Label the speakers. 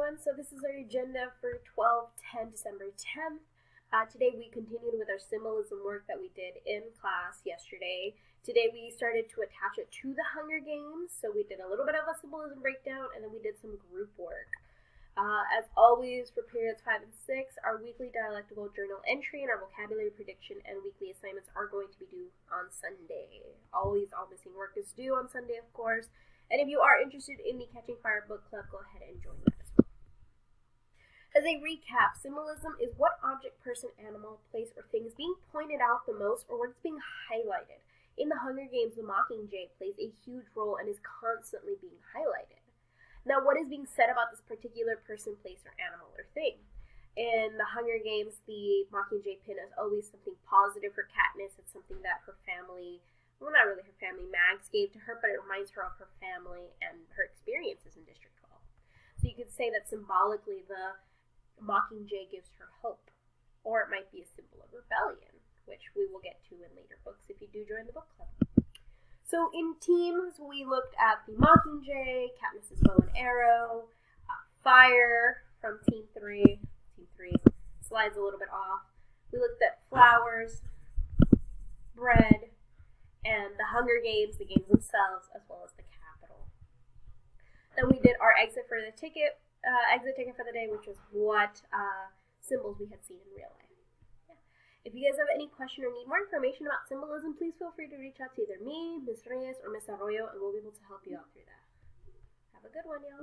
Speaker 1: everyone. So this is our agenda for December 10th. Today we continued with our symbolism work that we did in class yesterday. Today we started to attach it to the Hunger Games. So we did a little bit of a symbolism breakdown, and then we did some group work. As always, for periods 5 and 6, our weekly dialectical journal entry and our vocabulary prediction and weekly assignments are going to be due on Sunday. Always all missing work is due on Sunday, of course. And if you are interested in the Catching Fire book club, go ahead and join that as well. As a recap, symbolism is what object, person, animal, place, or thing is being pointed out the most, or what is being highlighted. In the Hunger Games, the Mockingjay plays a huge role and is constantly being highlighted. Now, what is being said about this particular person, place, or animal, or thing? In the Hunger Games, the Mockingjay pin is always something positive for Katniss. It's something that her family, well, not really her family, Mags gave to her, but it reminds her of her family and her experiences in District 12. So you could say that symbolically the Mockingjay gives her hope, or it might be a symbol of rebellion, which we will get to in later books if you do join the book club. So in teams, we looked at the Mockingjay, Katniss's bow and arrow, fire from Team 3. Team 3 slides a little bit off. We looked at flowers, bread, and the Hunger Games, the games themselves, as well as the Capitol. Then we did our exit ticket for the day, which was what symbols we had seen in real life. Yeah. If you guys have any question or need more information about symbolism, please feel free to reach out to either me, Ms. Reyes, or Ms. Arroyo, and we'll be able to help you out through that. Have a good one, y'all.